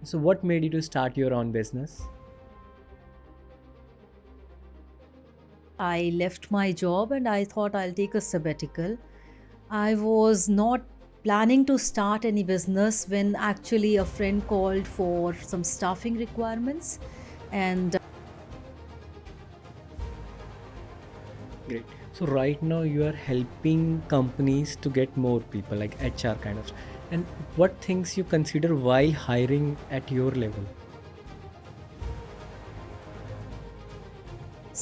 So, what made you to start your own business? I left my job and I thought I'll take a sabbatical. I was not planning to start any business when actually a friend called for some staffing requirements. And Great. So, right now you are helping companies to get more people, like HR kind of. And what things you consider while hiring at your level?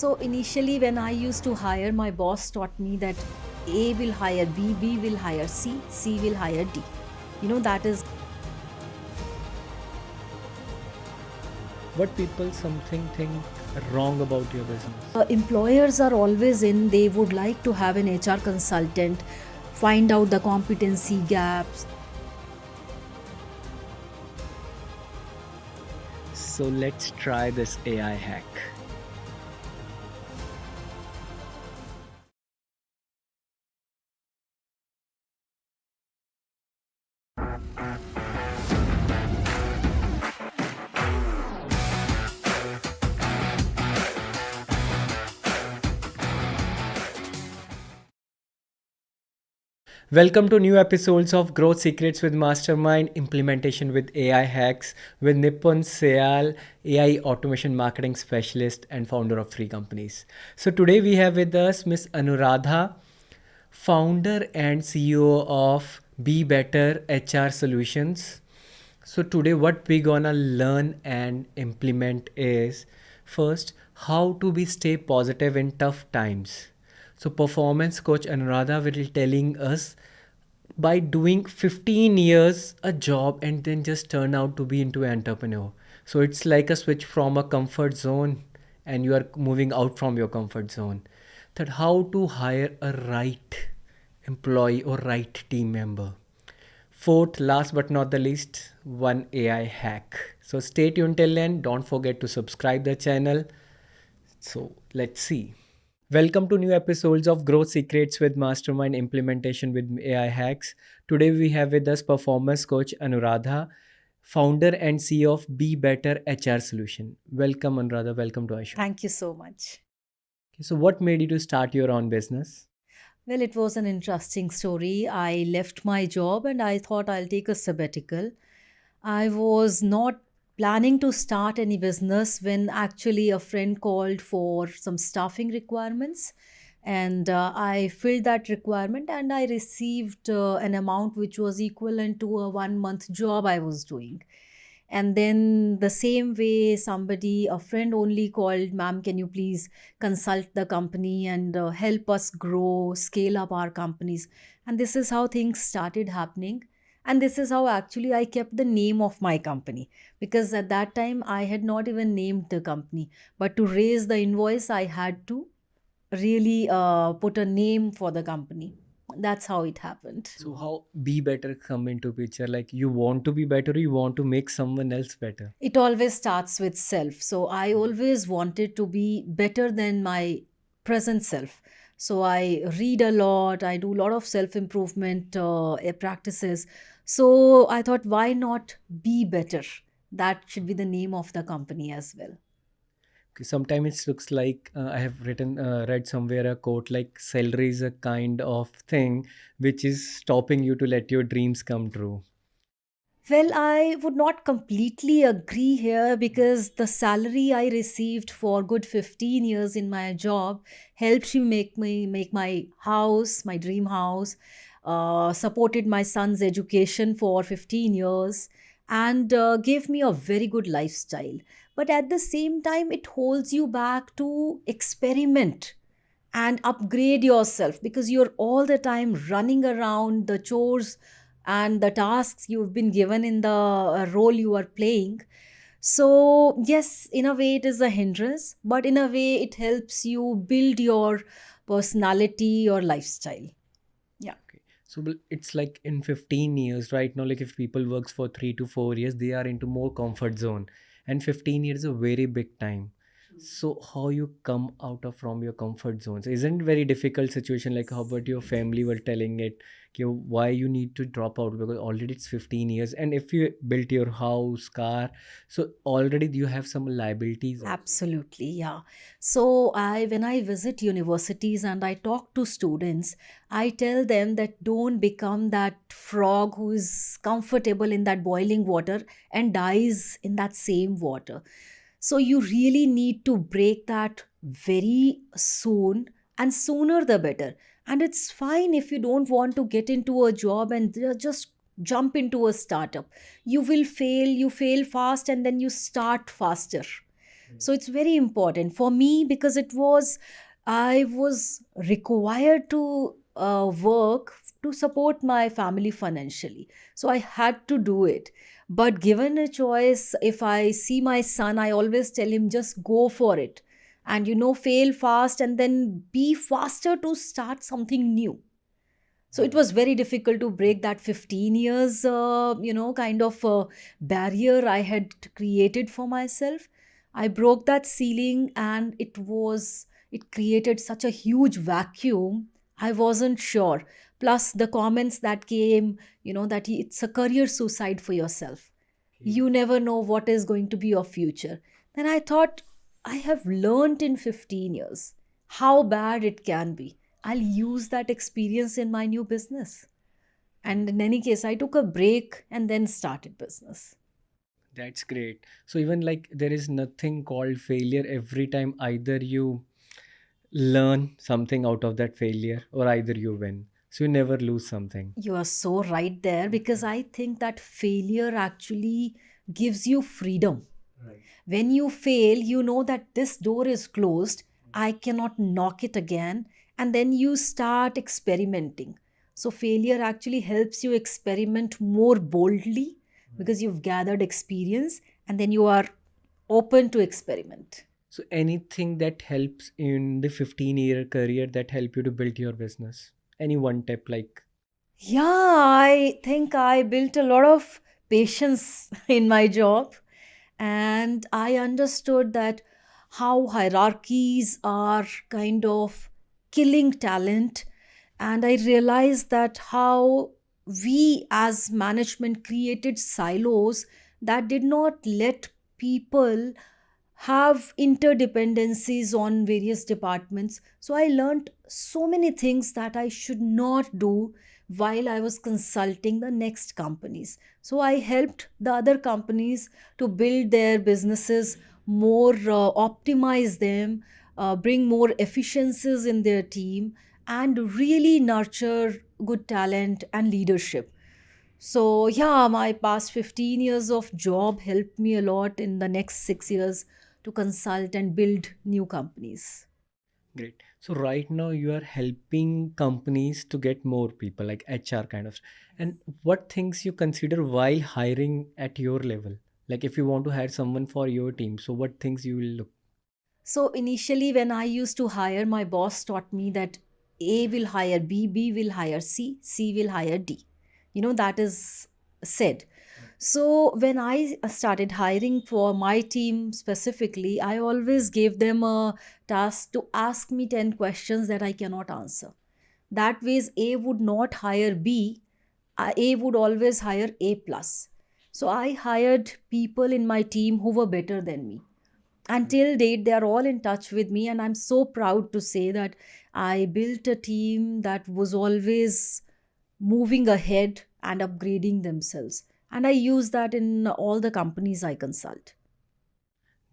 so initially, when I used to hire, my boss taught me that A will hire B, B will hire C, C will hire D. That is. What people something think wrong about your business? Employers are always in, they would like to have an HR consultant, find out the competency gaps. So, let's try this AI hack. Welcome to new episodes of Growth Secrets with Mastermind Implementation with AI Hacks with Nipun Syal, AI automation marketing specialist and founder of 3 companies. So today we have with us Miss Anuradha, founder and CEO of Bbetter HR Solutions. So today what we gonna learn and implement is first how to be stay positive in tough times. So performance coach Anuradha will telling us by doing 15 years a job and then just turn out to be into an entrepreneur. So it's like a switch from a comfort zone and you are moving out from your comfort zone. That how to hire a right employee or right team member. Fourth, last but not the least, one AI hack. So stay tuned till then. Don't forget to subscribe the channel. So let's see. Welcome to new episodes of Growth Secrets with Mastermind Implementation with AI Hacks. Today we have with us performance coach Anuradha, founder and CEO of Bbetter HR Solution. Welcome Anuradha, welcome to our show. Thank you so much. Okay, so what made you to start your own business? Well, it was an interesting story. I left my job and I thought I'll take a sabbatical. I was not planning to start any business when actually a friend called for some staffing requirements. And I filled that requirement and I received an amount which was equivalent to a 1 month job I was doing. And then the same way, somebody, a friend only called, ma'am, can you please consult the company and help us grow, scale up our companies? And this is how things started happening. And this is how actually I kept the name of my company, because at that time I had not even named the company. But to raise the invoice, I had to really put a name for the company. That's how it happened. So how be better come into picture? Like you want to be better, or you want to make someone else better? It always starts with self. So I always wanted to be better than my present self. So I read a lot, I do a lot of self improvement practices. So I thought, why not be better? That should be the name of the company as well. Sometimes it looks like I have read somewhere a quote like salary is a kind of thing which is stopping you to let your dreams come true. Well, I would not completely agree here, because the salary I received for good 15 years in my job helped me make my house, my dream house, supported my son's education for 15 years, and gave me a very good lifestyle. But at the same time, it holds you back to experiment and upgrade yourself, because you're all the time running around the chores and the tasks you've been given in the role you are playing. So yes, in a way it is a hindrance, but in a way it helps you build your personality, your lifestyle. Yeah. Okay. So it's like in 15 years right now, like if people works for 3 to 4 years, they are into more comfort zone. And 15 years is a very big time. So how you come out of from your comfort zones? Isn't very difficult situation like how about your family were telling it? कि why you need to drop out, because already it's 15 years, and if you built your house, car, so already you have some liabilities also. Absolutely, yeah. So when I visit universities and I talk to students, I tell them that don't become that frog who is comfortable in that boiling water and dies in that same water. So you really need to break that very soon, and sooner the better. And it's fine if you don't want to get into a job and just jump into a startup. You will fail, you fail fast, and then you start faster. So it's very important for me because I was required to work to support my family financially, so I had to do it. But given a choice, if I see my son, I always tell him just go for it, and fail fast and then be faster to start something new. So it was very difficult to break that 15 years kind of barrier I had created for myself. I broke that ceiling, and it created such a huge vacuum. I wasn't sure. Plus the comments that came, that it's a career suicide for yourself. You never know what is going to be your future. Then I thought, I have learned in 15 years how bad it can be. I'll use that experience in my new business. And in any case, I took a break and then started business. That's great. So even like there is nothing called failure. Every time either you learn something out of that failure or either you win. So you never lose something. You are so right there, because I think that failure actually gives you freedom. When you fail, you know that this door is closed, I cannot knock it again, and then you start experimenting. So, failure actually helps you experiment more boldly because you've gathered experience and then you are open to experiment. So anything that helps in the 15-year career that help you to build your business. Any one tip like Yeah, I think I built a lot of patience in my job, and I understood that how hierarchies are kind of killing talent. And I realized that how we as management created silos that did not let people have interdependencies on various departments. So I learned so many things that I should not do while I was consulting the next companies. So I helped the other companies to build their businesses more, optimize them, bring more efficiencies in their team, and really nurture good talent and leadership. So, yeah, my past 15 years of job helped me a lot in the next 6 years to consult and build new companies. great. So right now you are helping companies to get more people like HR kind of. And what things you consider while hiring at your level? Like if you want to hire someone for your team, so what things you will look? So initially, when I used to hire, my boss taught me that A will hire B, B will hire C, C will hire D. That is said. So when I started hiring for my team specifically, I always gave them a task to ask me 10 questions that I cannot answer. That ways, A would not hire B, A would always hire A plus. So I hired people in my team who were better than me. Until date, they are all in touch with me, and I'm so proud to say that I built a team that was always moving ahead and upgrading themselves, and I use that in all the companies I consult.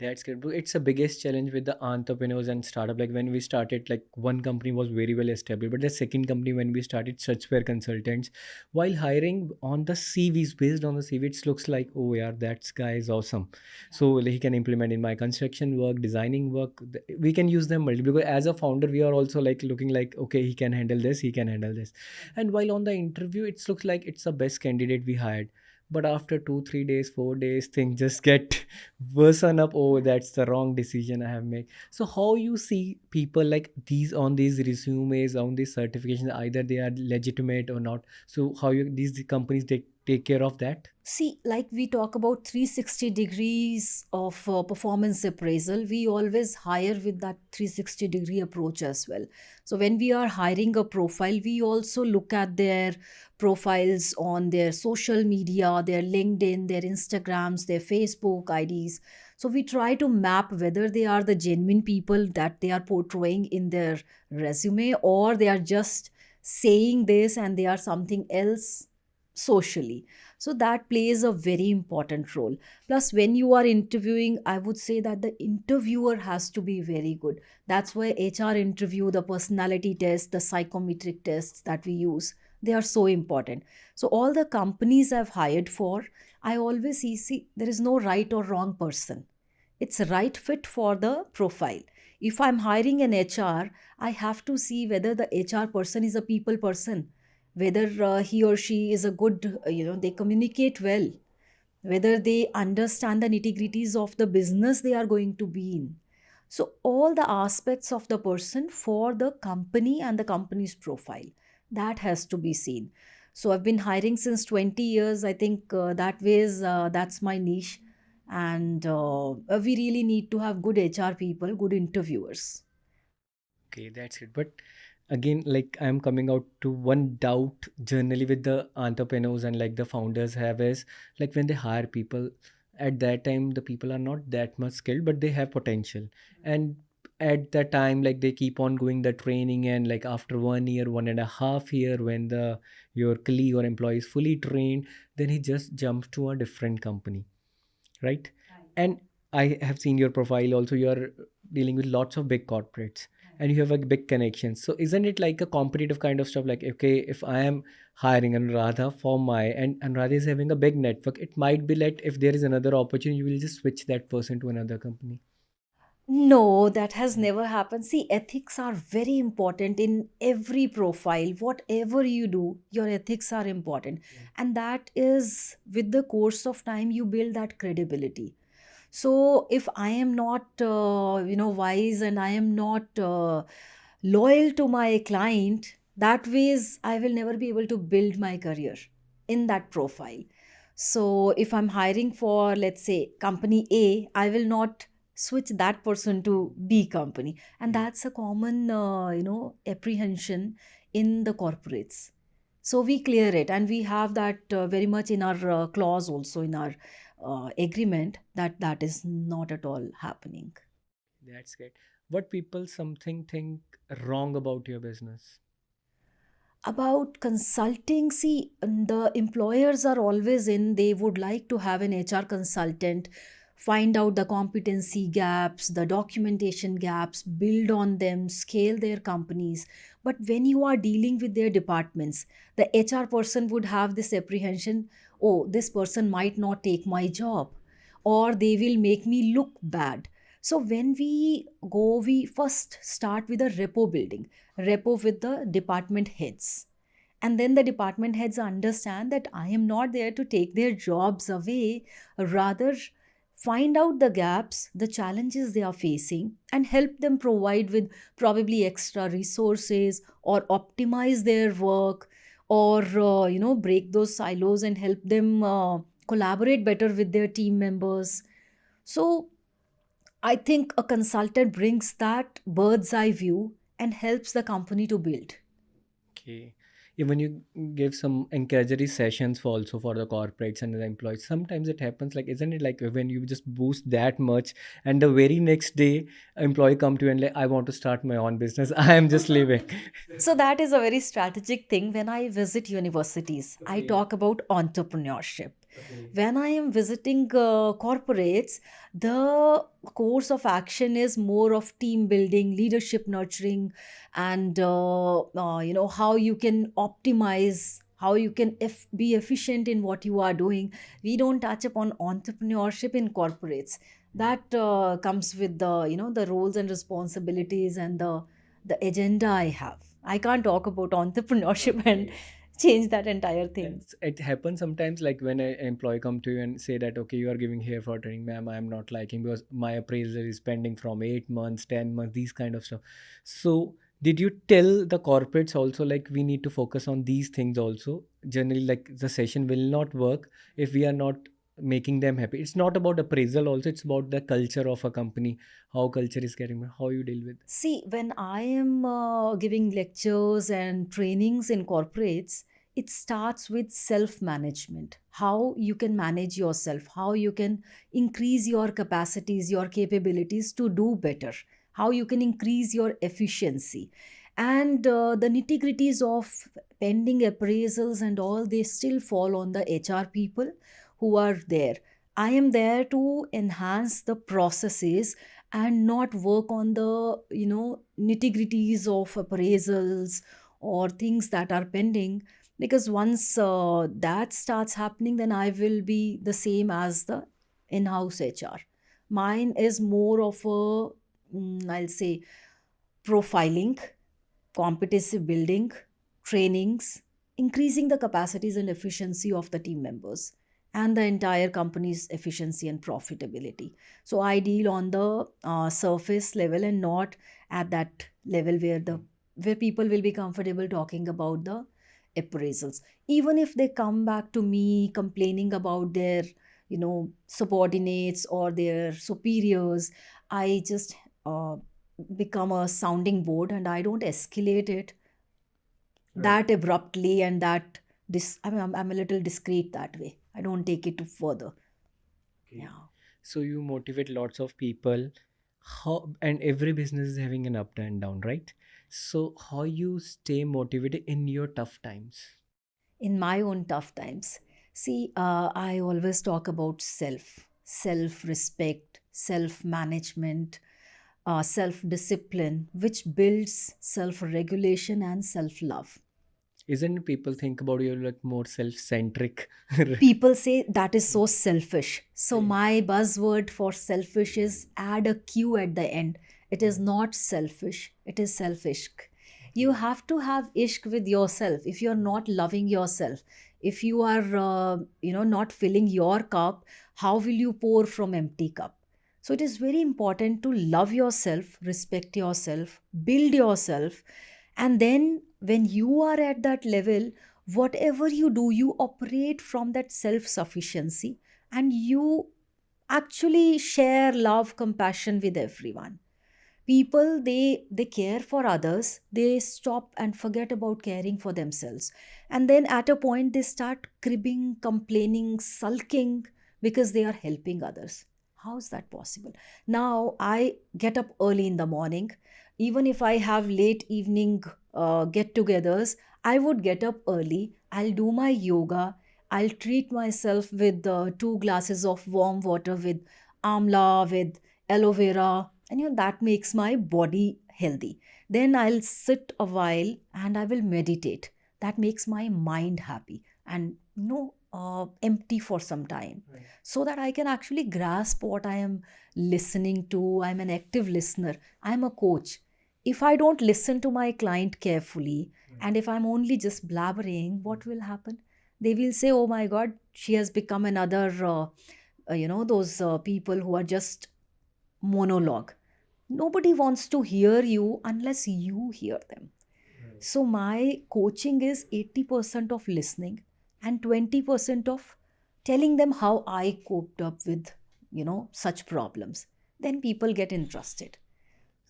That's great. Bro. It's the biggest challenge with the entrepreneurs and startup. Like when we started, like one company was very well established, but the second company when we started, such were consultants. While hiring on the CVs, based on the CV, it looks like, oh yeah, that guy is awesome. So like, he can implement in my construction work, designing work. We can use them multiple because as a founder, we are also like looking like, okay, he can handle this, he can handle this. And while on the interview, it looks like it's the best candidate we hired. But after 2 3 days 4 days things just get worsen up. Oh, that's the wrong decision I have made. So how you see people like these on these resumes, on these certifications, either they are legitimate or not? So how you these companies they take care of that? See, like we talk about 360 degrees of performance appraisal, we always hire with that 360-degree approach as well. So, when we are hiring a profile, we also look at their profiles on their social media, their LinkedIn, their Instagrams, their Facebook IDs. So, we try to map whether they are the genuine people that they are portraying in their resume, or they are just saying this and they are something else socially. So that plays a very important role. Plus, when you are interviewing, I would say that the interviewer has to be very good. That's why HR interview, the personality test, the psychometric tests that we use, they are so important. So all the companies I've hired for, I always see there is no right or wrong person. It's a right fit for the profile. If I'm hiring an HR, I have to see whether the HR person is a people person, whether he or she is a good, they communicate well, whether they understand the nitty gritties of the business they are going to be in. So, all the aspects of the person for the company and the company's profile, that has to be seen. So, I've been hiring since 20 years. I think that's my niche. And we really need to have good HR people, good interviewers. Okay, that's it. But again, like I'm coming out to one doubt generally with the entrepreneurs and like the founders have is like when they hire people at that time, the people are not that much skilled, but they have potential. And at that time, like they keep on going the training, and like after 1 year, 1.5 year, when the your colleague or employee is fully trained, then he just jumps to a different company, right? And I have seen your profile also. You are dealing with lots of big corporates, and you have a big connection. So isn't it like a competitive kind of stuff? Like, okay, if I am hiring Anuradha for my, and Anuradha is having a big network, it might be like if there is another opportunity, you will just switch that person to another company. No, that has never happened. See, ethics are very important in every profile. Whatever you do, your ethics are important. And that is with the course of time, you build that credibility. So if I am not, wise, and I am not loyal to my client, that ways I will never be able to build my career in that profile. So if I'm hiring for, let's say, company A, I will not switch that person to B company, and that's a common, apprehension in the corporates. So we clear it, and we have that very much in our clause, also in our agreement, that that is not at all happening. That's great. What people something think wrong about your business? About consulting, see, the employers are always in, they would like to have an HR consultant, find out the competency gaps, the documentation gaps, build on them, scale their companies. But when you are dealing with their departments, the HR person would have this apprehension, oh, this person might not take my job, or they will make me look bad. So when we go, we first start with a repo building, repo with the department heads. And then the department heads understand that I am not there to take their jobs away, rather, find out the gaps, the challenges they are facing, and help them provide with probably extra resources, or optimize their work, or break those silos and help them collaborate better with their team members. So I think a consultant brings that bird's eye view and helps the company to build. Okay. Even you give some encouraging sessions for also for the corporates and the employees. Sometimes it happens like, isn't it like when you just boost that much and the very next day employee come to you and like, I want to start my own business. I am just leaving. So that is a very strategic thing. When I visit universities, I Okay. talk about entrepreneurship. Okay. When I am visiting corporates, the course of action is more of team building, leadership nurturing, and how you can optimize, how you can be efficient in what you are doing. We don't touch upon entrepreneurship in corporates. That comes with the the roles and responsibilities and the agenda I have. I can't talk about entrepreneurship and Okay. change that entire thing. And it happens sometimes like when an employee come to you and say that, okay, you are giving here for training, ma'am, I am not liking because my appraisal is pending from 8 months, 10 months, these kind of stuff. So did you tell the corporates also like we need to focus on these things also? generally like the session will not work if we are not making them happy. It's not about appraisal also, it's about the culture of a company, how culture is getting, how you deal with. See, when I am giving lectures and trainings in corporates, it starts with self management. How you can manage yourself, how you can increase your capacities, your capabilities to do better, how you can increase your efficiency. And the nitty gritties of pending appraisals and all, they still fall on the HR people who are there. I am there to enhance the processes and not work on the nitty gritties of appraisals or things that are pending, because once that starts happening, then I will be the same as the in-house HR. Mine is more of a, I'll say, profiling, competency building, trainings, increasing the capacities and efficiency of the team members and the entire company's efficiency and profitability. So I deal on the surface level and not at that level where people will be comfortable talking about the appraisals. Even if they come back to me complaining about their subordinates or their superiors, I just become a sounding board and I don't escalate it that abruptly and that I'm a little discreet that way. I don't take it to further. Okay. Yeah. So you motivate lots of people. How, and every business is having an up and down, right? So how you stay motivated in your tough times? In my own tough times, see, I always talk about self respect, self management, self discipline, which builds self regulation and self love. Isn't people think about you like more self-centric? People say that is so selfish, so my buzzword for selfish is add a q at the end. It is not selfish, it is selfish. You have to have ishq with yourself. If you're not loving yourself, if you are not filling your cup, how will you pour from empty cup? So it is very important to love yourself, respect yourself, build yourself, and then when you are at that level, whatever you do, you operate from that self sufficiency, and you actually share love, compassion with everyone. People, they care for others, they stop and forget about caring for themselves, and then at a point they start cribbing, complaining, sulking because they are helping others. How is that possible? Now I get up early in the morning. Even if I have late evening get-togethers, I would get up early, I'll do my yoga, I'll treat myself with 2 glasses of warm water with amla, with aloe vera, and that makes my body healthy. Then I'll sit a while and I will meditate. That makes my mind happy and empty for some time. Right. So that I can actually grasp what I am listening to. I'm an active listener, I'm a coach. If I don't listen to my client carefully, right, and if I'm only just blabbering, what will happen? They will say, oh my god, she has become another those people who are just monologue. Nobody wants to hear you unless you hear them. Right. So my coaching is 80% of listening and 20% of telling them how I coped up with such problems. Then people get interested.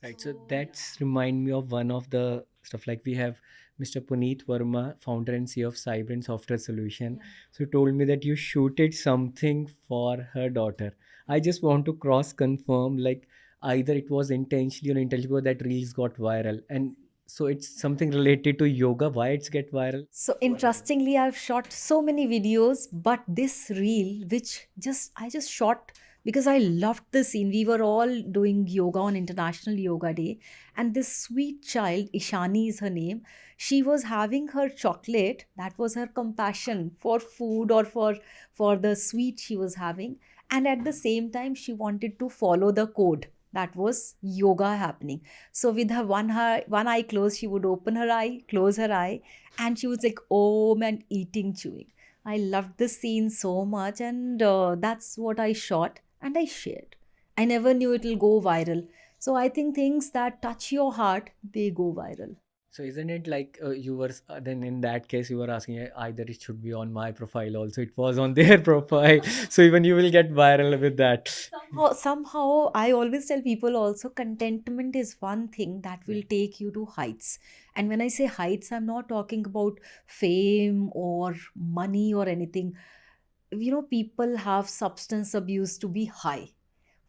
Right. So that's remind me of one of the stuff like we have Mr. Puneet Verma, founder and CEO of Cyber and Software Solution. Yeah. So he told me that you shooted something for her daughter. I just want to cross confirm like either it was intentionally or intelligently that reels got viral. And so it's something related to yoga, why it's get viral. So interestingly, I've shot so many videos, but this reel, which I just shot because I loved the scene. We were all doing yoga on International Yoga Day, and this sweet child, Ishani is her name, she was having her chocolate. That was her compassion for food or for the sweet she was having, and at the same time, she wanted to follow the code. That was yoga happening. So with her one eye closed, she would open her eye, close her eye, and she was like om and eating, chewing. I loved the scene so much, and that's what I shot and I shared. I never knew it'll go viral. So I think things that touch your heart, they go viral. So isn't it like you were then in that case you were asking either it should be on my profile also it was on their profile, so even you will get viral with that. Somehow I always tell people also, contentment is one thing that will take you to heights. And when I say heights, I'm not talking about fame or money or anything. People have substance abuse to be high.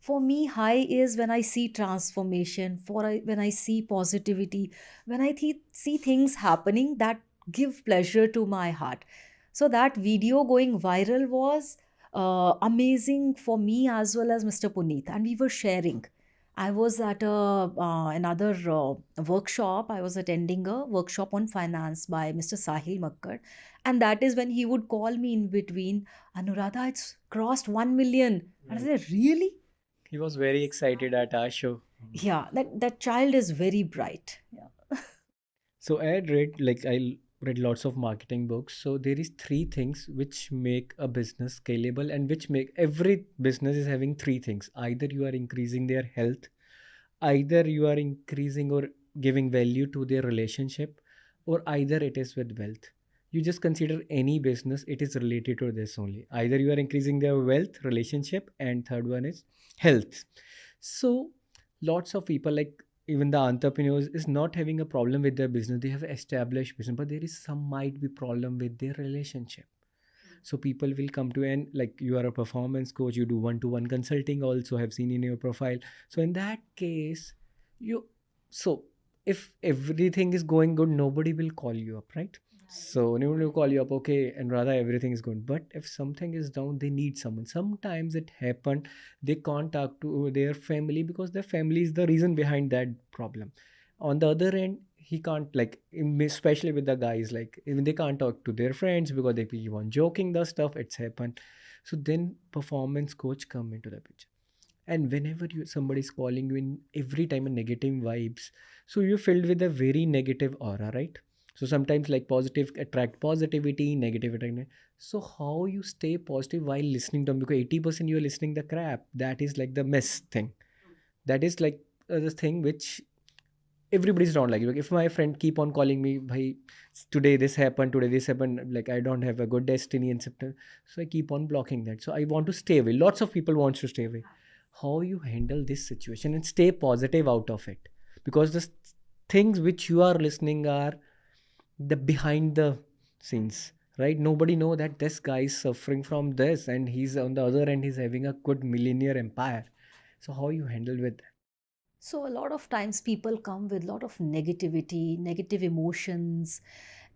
For me, high is when I see transformation, when I see positivity, when I see things happening that give pleasure to my heart. So that video going viral was amazing for me as well as Mr. Puneet, and we were sharing. I was at another workshop. I was attending a workshop on finance by Mr. Sahil Makkar, and that is when he would call me in between, Anuradha, it's crossed 1 million. And I Right. said, really? He was very excited at our show. Yeah, that child is very bright. Yeah. So I had read lots of marketing books. So there is three things which make a business scalable and which make every business is having three things. Either you are increasing their health, either you are increasing or giving value to their relationship, or either it is with wealth. You just consider any business, it is related to this only. Either you are increasing their wealth, relationship, and third one is health. So lots of people, like even the entrepreneurs, is not having a problem with their business. They have established business, but there is some might be problem with their relationship. So people will come to, and like you are a performance coach, you do one-to-one consulting also, have seen in your profile. So in that case, you, so if everything is going good, nobody will call you up, right? So nobody will call you up, okay, and rather everything is good. But if something is down, they need someone. Sometimes it happen, they can't talk to their family because their family is the reason behind that problem. On the other end, he can't, like especially with the guys, like even they can't talk to their friends because they keep on joking the stuff, it's happened. So then performance coach come into the picture, and whenever you somebody's calling you in every time a negative vibes, so you're filled with a very negative aura, right? So sometimes like positive attract positivity, negative attract so how you stay positive while listening to them, because 80% you're listening the crap, that is like the mess thing. That is like the thing which everybody's not like if my friend keep on calling me, bhai, today this happened, today this happened, like I don't have a good destiny in September, so I keep on blocking that. So I want to stay away, lots of people wants to stay away. How you handle this situation and stay positive out of it, because the things which you are listening are the behind the scenes, right? Nobody know that this guy is suffering from this and he's on the other end, he's having a good millionaire empire. So how you handle with that? So a lot of times people come with a lot of negativity, negative emotions.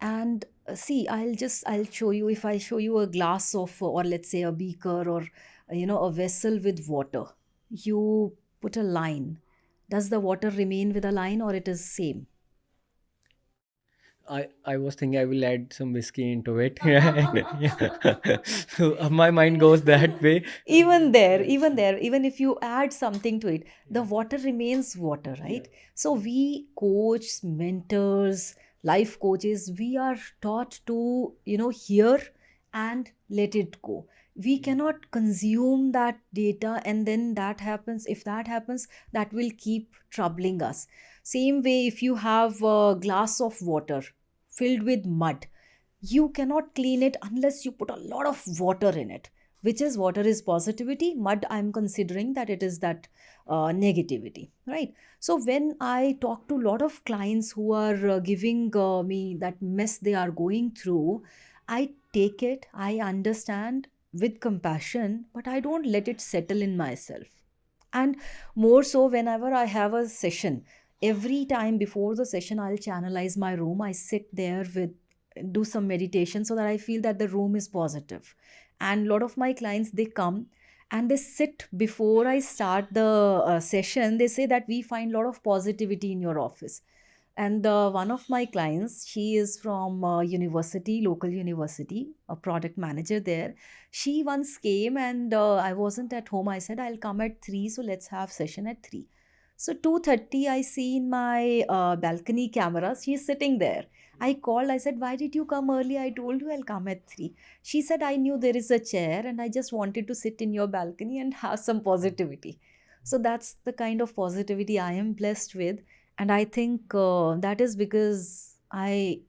And see, I'll show you, if I show you a glass of, or let's say a beaker, or a vessel with water, you put a line. Does the water remain with a line, or it is same? I was thinking I will add some whiskey into it. Yeah. So my mind goes that way. Even if you add something to it, the water remains water, right? So we coach, mentors, life coaches, we are taught to hear and let it go. We cannot consume that data, and then that happens. If that happens, that will keep troubling us. Same way, if you have a glass of water filled with mud, you cannot clean it unless you put a lot of water in it. Which is, water is positivity, mud, I'm considering that it is that negativity, right? So when I talk to a lot of clients who are giving me that mess they are going through, I take it, I understand with compassion, but I don't let it settle in myself. And more so, whenever I have a session, every time before the session, I'll channelize my room. I sit there with, do some meditation, so that I feel that the room is positive. And a lot of my clients, they come and they sit before I start the session. They say that we find a lot of positivity in your office. And one of my clients, she is from university, local university, a product manager there. She once came, and I wasn't at home. I said, I'll come at 3, so let's have session at 3. So 2:30, I see in my balcony camera, she's sitting there. I called, I said, why did you come early? I told you I'll come at 3. She said, I knew there is a chair and I just wanted to sit in your balcony and have some positivity. So that's the kind of positivity I am blessed with. And I think that is because I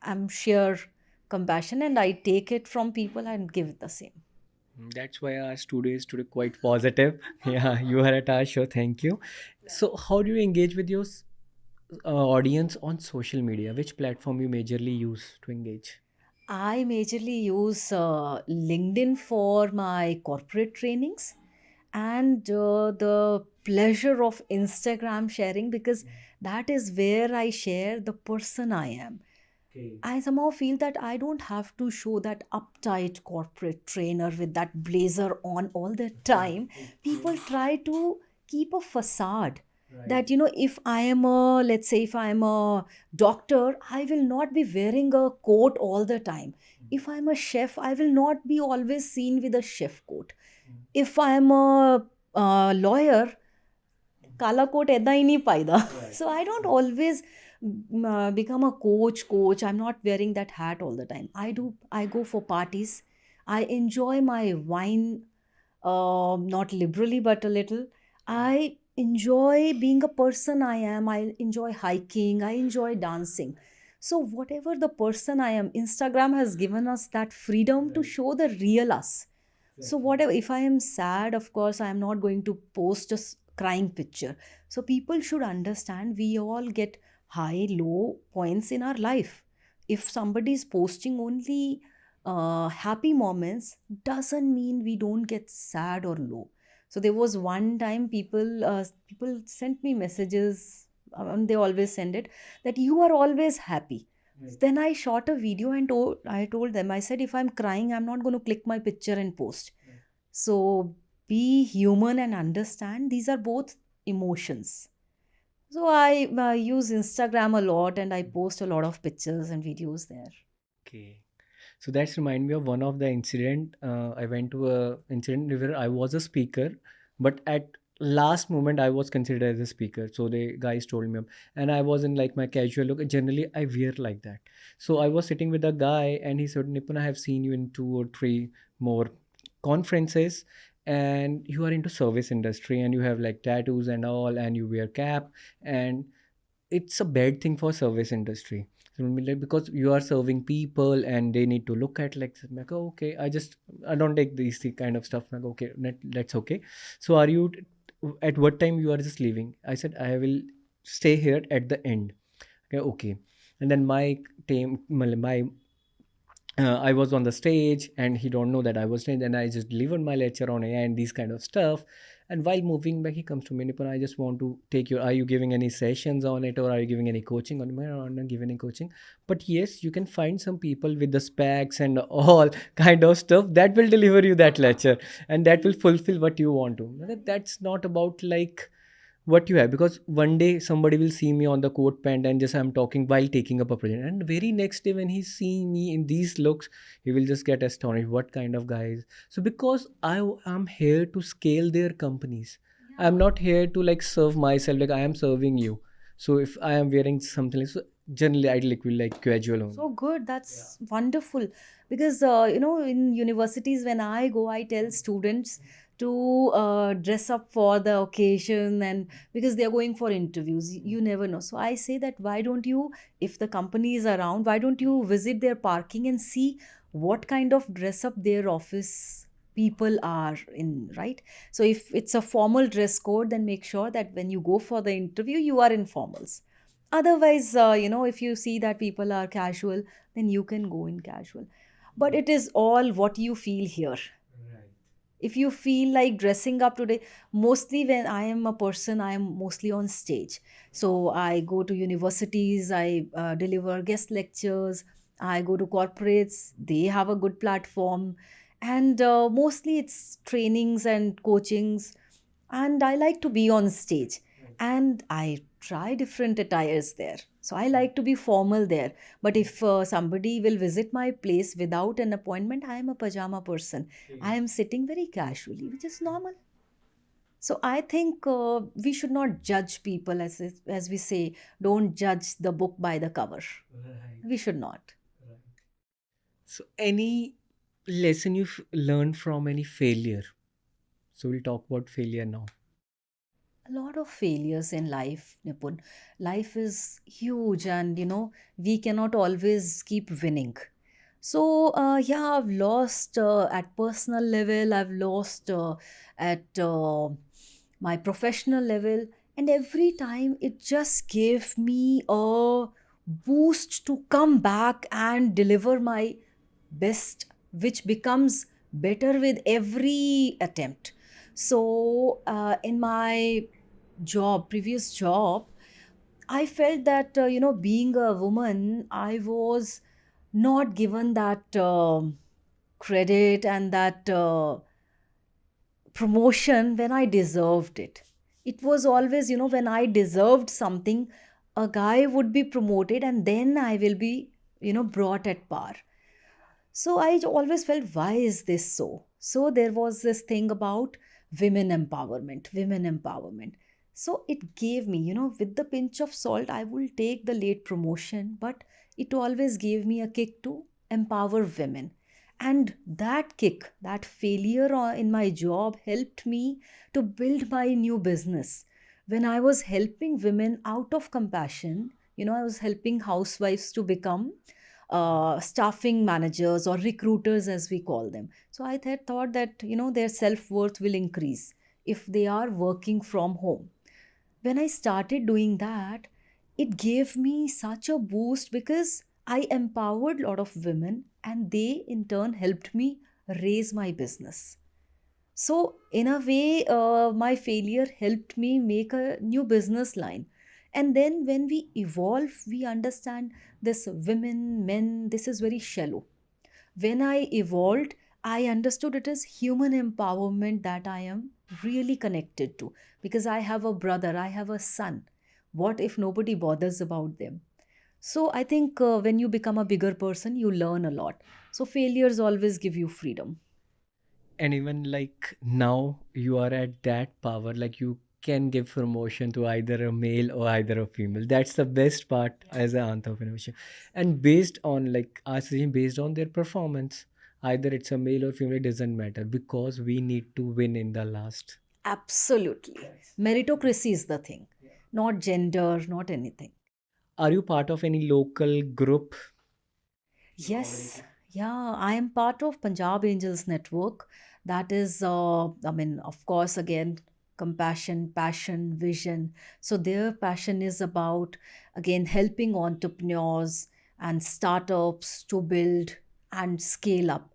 am sheer compassion, and I take it from people and give it the same. That's why our studio is today quite positive. Yeah, you are at our show. Thank you. So, how do you engage with your audience on social media? Which platform you majorly use to engage? I majorly use LinkedIn for my corporate trainings, and the pleasure of Instagram sharing, because that is where I share the person I am. I somehow feel that I don't have to show that uptight corporate trainer with that blazer on all the time. People try to keep a facade that, if I am a, let's say, if I am a doctor, I will not be wearing a coat all the time. If I'm a chef, I will not be always seen with a chef coat. If I am a lawyer, काला coat ऐदा ही नहीं पाईदा. So I don't always become a coach. I'm not wearing that hat all the time. I go for parties. I enjoy my wine, not liberally but a little. I enjoy being a person I am. I enjoy hiking. I enjoy dancing. So whatever the person I am, Instagram has given us that freedom to show the real us. So whatever, if I am sad, of course I am not going to post a crying picture. So people should understand we all get high low points in our life. If somebody is posting only happy moments, doesn't mean we don't get sad or low. So there was one time people sent me messages, and they always send it, that you are always happy. Then I shot a video and I told them, I said, if I'm crying, I'm not going to click my picture and post. So be human and understand these are both emotions. So I use Instagram a lot, and I post a lot of pictures and videos there. Okay. So that's remind me of one of the incident. I went to a incident where I was a speaker, but at last moment I was considered as a speaker. So the guys told me, and I was in like my casual look. Generally, I wear like that. So I was sitting with a guy, and he said, "Nipun, I have seen you in two or three more conferences, and you are into service industry, and you have like tattoos and all, and you wear cap, and it's a bad thing for service industry." So, I mean, like, because you are serving people and they need to look at like, oh, okay, I don't take these kind of stuff. Like, okay, that's okay. So are you at what time you are just leaving? I said I will stay here at the end. Okay, okay. And then my team, my I was on the stage and he don't know that I was stage, and I just delivered my lecture on AI and these kind of stuff. And while moving back, he comes to me, Nipun, I just want to take your, are you giving any sessions on it or are you giving any coaching on it? I'm not giving any coaching. But yes, you can find some people with the specs and all kind of stuff that will deliver you that lecture and that will fulfill what you want to. That's not about like what you have, because one day somebody will see me on the coat pant and just I'm talking while taking up a project, and very next day when he's seeing me in these looks, he will just get astonished what kind of guy is. So because I am here to scale their companies, I'm not here to like serve myself, like I am serving you. So if I am wearing something like, so generally I like casual only. So good. That's wonderful. Because, in universities, when I go, I tell students to dress up for the occasion, and because they are going for interviews, you never know. So I say that why don't you, if the company is around, why don't you visit their parking and see what kind of dress up their office people are in, right? So if it's a formal dress code, then make sure that when you go for the interview, you are in formals. Otherwise, if you see that people are casual, then you can go in casual. But it is all what you feel here. If you feel like dressing up today, mostly when I am a person, I am mostly on stage. So I go to universities, I deliver guest lectures, I go to corporates, they have a good platform, and mostly it's trainings and coachings, and I like to be on stage, and I try different attires there. So I like to be formal there. But if somebody will visit my place without an appointment, I am a pajama person. I am sitting very casually, which is normal. So I think we should not judge people, as we say, don't judge the book by the cover. We should not. So any lesson you've learned from any failure? So we'll talk about failure now. A lot of failures in life, Nipun. Life is huge, and we cannot always keep winning. So yeah, I've lost at personal level, I've lost at my professional level, and every time it just gave me a boost to come back and deliver my best, which becomes better with every attempt. So in my previous job, I felt that being a woman, I was not given that credit and that promotion when I deserved it. It was always, when I deserved something, a guy would be promoted and then I will be, brought at par. So I always felt, why is this so? So there was this thing about women empowerment, women empowerment. So it gave me, with the pinch of salt, I will take the late promotion, but it always gave me a kick to empower women. And that kick, that failure in my job helped me to build my new business. When I was helping women out of compassion, I was helping housewives to become staffing managers or recruiters, as we call them. So I thought that their self-worth will increase if they are working from home. When I started doing that, it gave me such a boost because I empowered a lot of women and they in turn helped me raise my business. So, in a way, my failure helped me make a new business line. And then when we evolve, we understand this women, men, this is very shallow. When I evolved, I understood it as human empowerment that I am really connected to, because I have a brother, I have a son. What if nobody bothers about them? So I think when you become a bigger person, you learn a lot. So failures always give you freedom. And even like now you are at that power, like you can give promotion to either a male or either a female. That's the best part as an entrepreneurship. And based on like our decision based on their performance, either it's a male or female, it doesn't matter because we need to win in the last. Absolutely. Meritocracy is the thing, not gender, not anything. Are you part of any local group? Yes, yeah, I am part of Punjab Angels Network. That is, I mean, of course, again, compassion, passion, vision. So their passion is about, again, helping entrepreneurs and startups to build and scale up.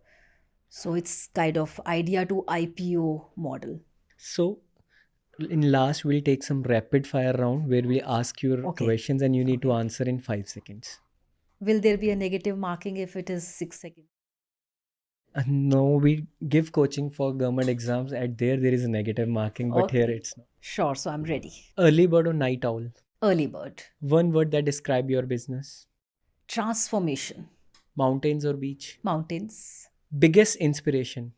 So it's kind of idea to IPO model. So in last we'll take some rapid fire round where we ask your Okay. questions and you need to answer in 5 seconds. Will there be a negative marking if it is 6 seconds? No, we give coaching for government exams. At there is a negative marking, but here Okay. it's not. Sure. So I'm ready. Early bird or night owl? Early bird. One word that describe your business. Transformation. Mountains or beach? Mountains. Biggest inspiration.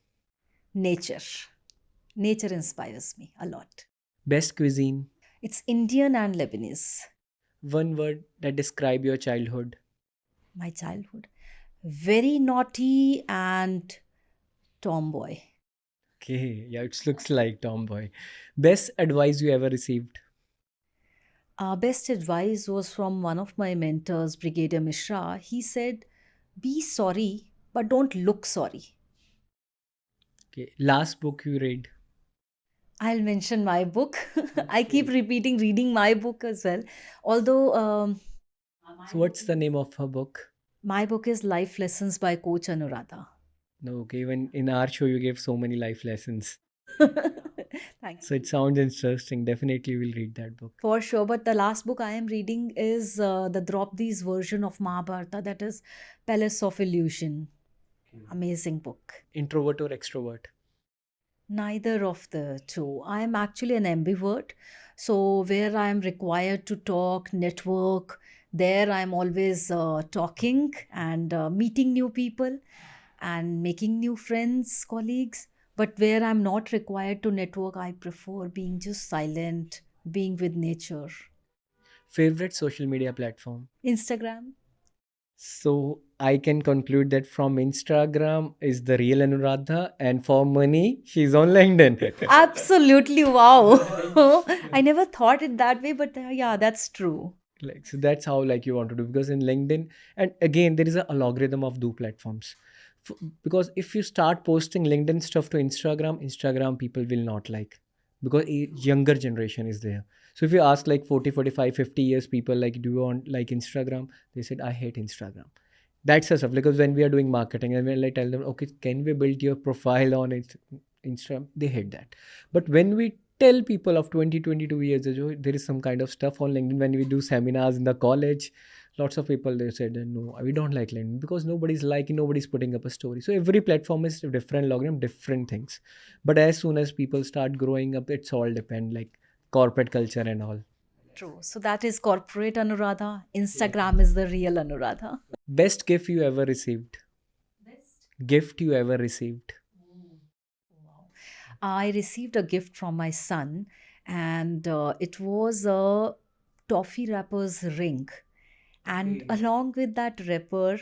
Nature. Nature inspires me a lot. Best cuisine. It's Indian and Lebanese. One word that describe your childhood. My childhood. Very naughty and tomboy. Okay, yeah, it looks like tomboy. Best advice you ever received. Best advice was from one of my mentors, Brigadier Mishra. He said, be sorry, but don't look sorry. Okay, last book you read. I'll mention my book. I keep repeating reading my book as well. Although So what's the name of her book? my book is Life Lessons by Coach Anuradha. No, okay, even in our show you gave so many life lessons. Thank So you. it sounds interesting. Definitely will read that book. For sure. But the last book I am reading is the Draupadi's version of Mahabharata, that is Palace of Illusion. Amazing book. Introvert or extrovert? Neither of the two. I am actually an ambivert. So, where I am required to talk, network, there I am always talking and meeting new people and making new friends, colleagues. But where I'm not required to network, I prefer being just silent, being with nature. Favorite social media platform? Instagram. So I can conclude that from Instagram is the real Anuradha, and for money, she's on LinkedIn. Absolutely, wow. I never thought it that way, but yeah, that's true. Like, so that's how like you want to do, because in LinkedIn, and again there is a algorithm of do platforms. Because if you start posting LinkedIn stuff to Instagram people will not like, because a younger generation is there. So if you ask like 40, 45, 50 years people, like, do you want like Instagram, they said I hate Instagram. That's the stuff, because when we are doing marketing and when I tell them, okay, can we build your profile on Instagram, they hate that. But when we tell people of 20, 22 years ago, there is some kind of stuff on LinkedIn. When we do seminars in the college, lots of people, they said no, we don't like LinkedIn, because nobody's liking, nobody's putting up a story. So every platform is different logarithm, different things. But as soon as people start growing up, it's all depend, like corporate culture and all. True. So that is corporate Anuradha. Instagram is the real Anuradha. Best gift you ever received? Gift you ever received? I received a gift from my son, and it was a toffee wrapper's ring. And along with that wrapper,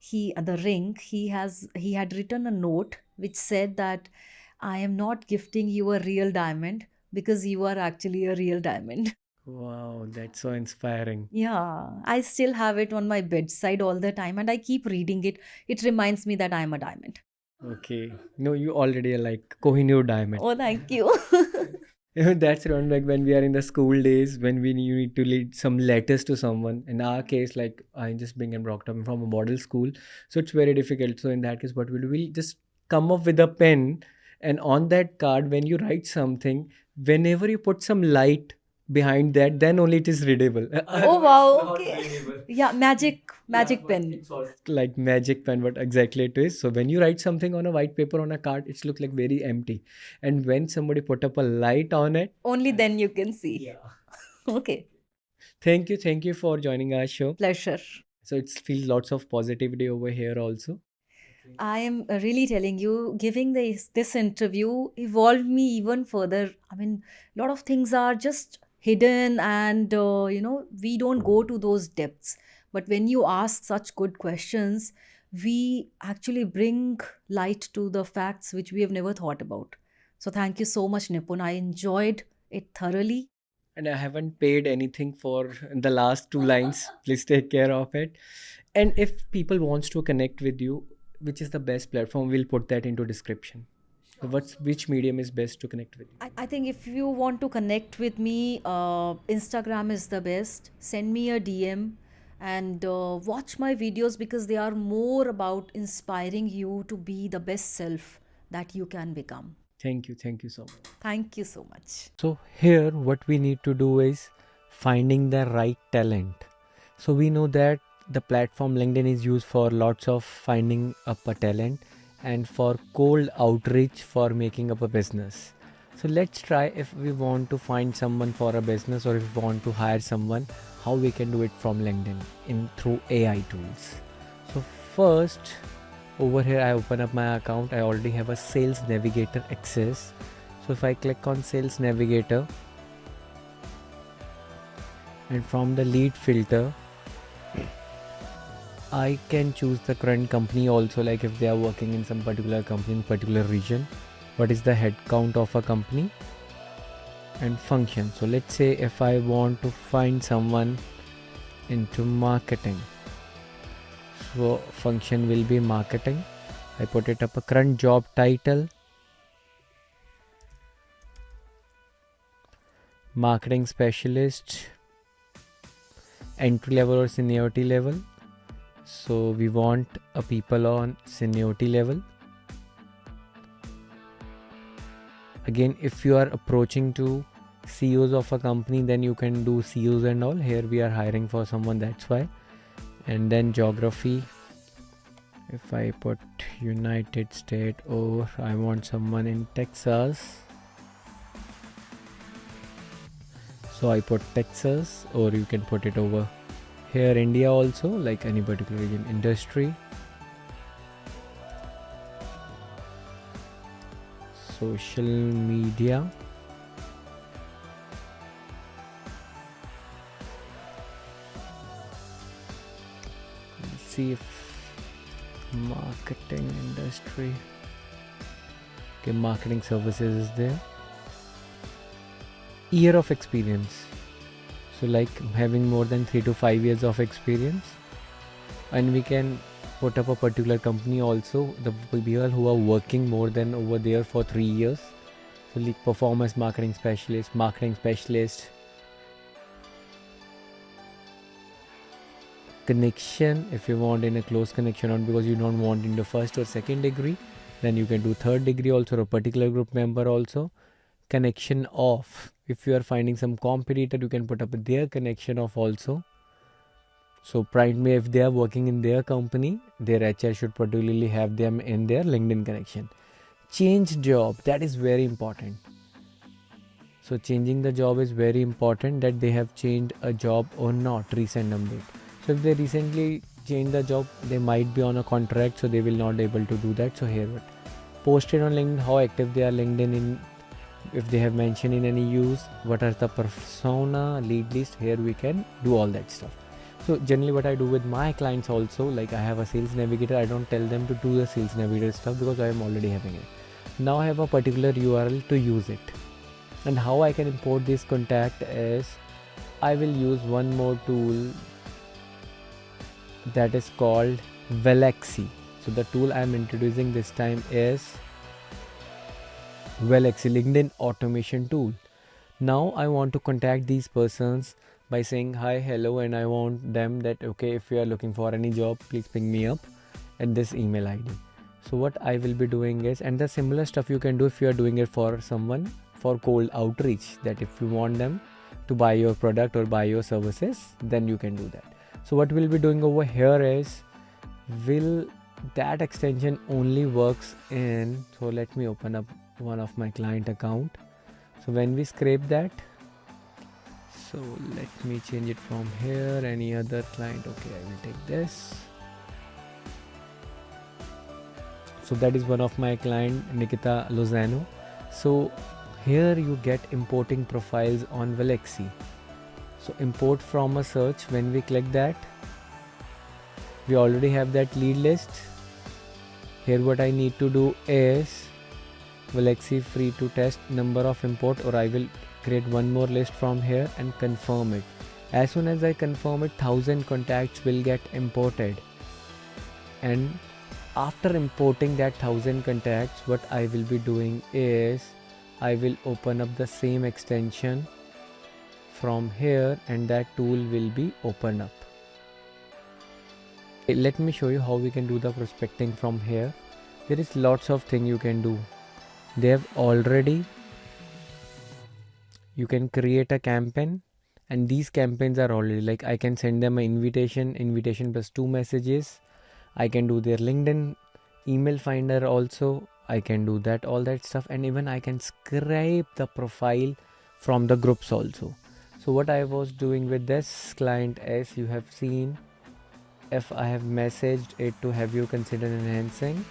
the ring, he had written a note which said that I am not gifting you a real diamond because you are actually a real diamond. Wow, that's so inspiring. Yeah, I still have it on my bedside all the time, and I keep reading it. It reminds me that I am a diamond. Okay. No, you already are like Kohinoor diamond. Oh, thank you. That's around like when we are in the school days, when we need to lead some letters to someone. In our case, like I just being and brought up from a model school, so it's very difficult. So in that case, what we'll do, we'll just come up with a pen, and on that card, when you write something, whenever you put some light behind that, then only it is readable. Oh wow, okay. Yeah, magic pen. Like magic pen, what exactly it is. So when you write something on a white paper on a card, it's look like very empty, and when somebody put up a light on it. Only then you can see. Okay. Thank you for joining our show. Pleasure. So it feels lots of positivity over here also. I am really telling you, giving this interview evolved me even further. I mean, a lot of things are just hidden, and we don't go to those depths. But when you ask such good questions, we actually bring light to the facts which we have never thought about. So thank you so much, Nipun. I enjoyed it thoroughly. And I haven't paid anything for the last two lines. Please take care of it. And if people wants to connect with you, which is the best platform, we'll put that into description. So which medium is best to connect with you? I think if you want to connect with me, Instagram is the best. Send me a DM and watch my videos because they are more about inspiring you to be the best self that you can become. Thank you so much. Thank you so much. So here what we need to do is finding the right talent. So we know that the platform LinkedIn is used for lots of finding up a talent and for cold outreach for making up a business. So let's try, if we want to find someone for a business or if we want to hire someone, how we can do it from LinkedIn in through AI tools. So first, over here I open up my account. I already have a sales navigator access. So if I click on sales navigator, and from the lead filter I can choose the current company also, like if they are working in some particular company in particular region, what is the head count of a company, and function. So let's say if I want to find someone into marketing, so function will be marketing. I put it up a current job title, marketing specialist, entry level or seniority level. So we want a people on seniority level. Again, if you are approaching to CEOs of a company, then you can do CEOs and all. Here we are hiring for someone, that's why. And then geography, if I put United States, or I want someone in Texas, so I put Texas, or you can put it over here India also, like any particular region. Industry, social media, see if marketing industry. Okay, marketing services is there. Year of experience. So like having more than 3 to 5 years of experience. And we can put up a particular company also, the people who are working more than over there for 3 years. So like performance marketing specialist, connection, if you want in a close connection, not because you don't want in the first or second degree, then you can do third degree also, or a particular group member also. Connection of, if you are finding some competitor, you can put up their connection of also. So primarily if they are working in their company, their HR should particularly have them in their LinkedIn connection. Change job, that is very important. So changing the job is very important, that they have changed a job or not, recent update. So if they recently changed the job, they might be on a contract, so they will not be able to do that. So here what? Posted on LinkedIn, how active they are LinkedIn in, if they have mentioned in any use, what are the persona, lead list, here we can do all that stuff. So generally what I do with my clients also, like I have a sales navigator, I don't tell them to do the sales navigator stuff because I am already having it. Now I have a particular URL to use it. And how I can import this contact is, I will use one more tool that is called Velexi. So the tool I am introducing this time is Velexi, LinkedIn automation tool. Now I want to contact these persons by saying hi, hello, and I want them that, okay, if you are looking for any job, please ping me up at this email ID. So what I will be doing is, and the similar stuff you can do if you are doing it for someone for cold outreach, that if you want them to buy your product or buy your services, then you can do that. So what we'll be doing over here is, that extension only works in, so let me open up one of my client account. So when we scrape that, so let me change it from here, any other client, okay, I will take this. So that is one of my client, Nikita Lozano. So here you get importing profiles on Velexi. So import from a search, when we click that, we already have that lead list. Here what I need to do is Velexi free to test number of import, or I will create one more list from here and confirm it. As soon as I confirm it, 1000 contacts will get imported. And after importing that 1000 contacts, what I will be doing is, I will open up the same extension from here and that tool will be opened up. Let me show you how we can do the prospecting from here. There is lots of things you can do. They have already, you can create a campaign, and these campaigns are already, like I can send them an invitation plus 2 messages. I can do their LinkedIn email finder also, I can do that, all that stuff, and even I can scrape the profile from the groups also. So what I was doing with this client, as you have seen, if I have messaged it to have you consider enhancing,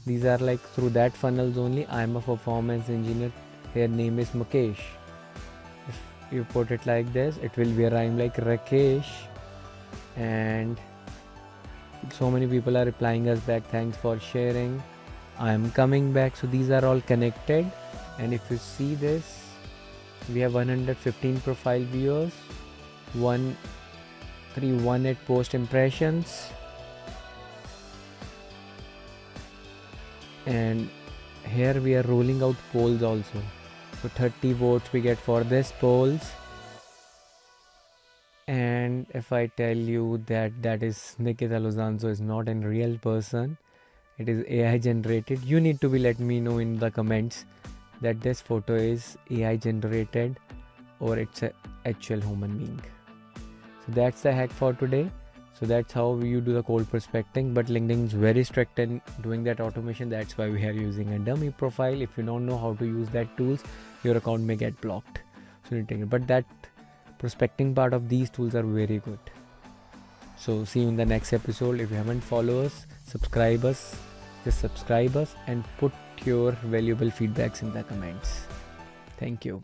these are like through that funnels only. I am a performance engineer, her name is Mukesh. If you put it like this, it will be a rhyme like Rakesh, and so many people are replying us back, thanks for sharing, I am coming back. So these are all connected, and if you see this, we have 115 profile viewers, 1318 post impressions, and here we are rolling out polls also. So 30 votes we get for this polls. And if I tell you that is Nikita Lozano, is not a real person, it is AI generated, you need to be let me know in the comments that this photo is AI generated or it's a actual human being. So that's the hack for today. So that's how you do the cold prospecting, but LinkedIn is very strict in doing that automation. That's why we are using a dummy profile. If you don't know how to use that tools, your account may get blocked. So you take it. But that prospecting part of these tools are very good. So see you in the next episode. If you haven't followed us, subscribe us, just subscribe us and put your valuable feedbacks in the comments. Thank you.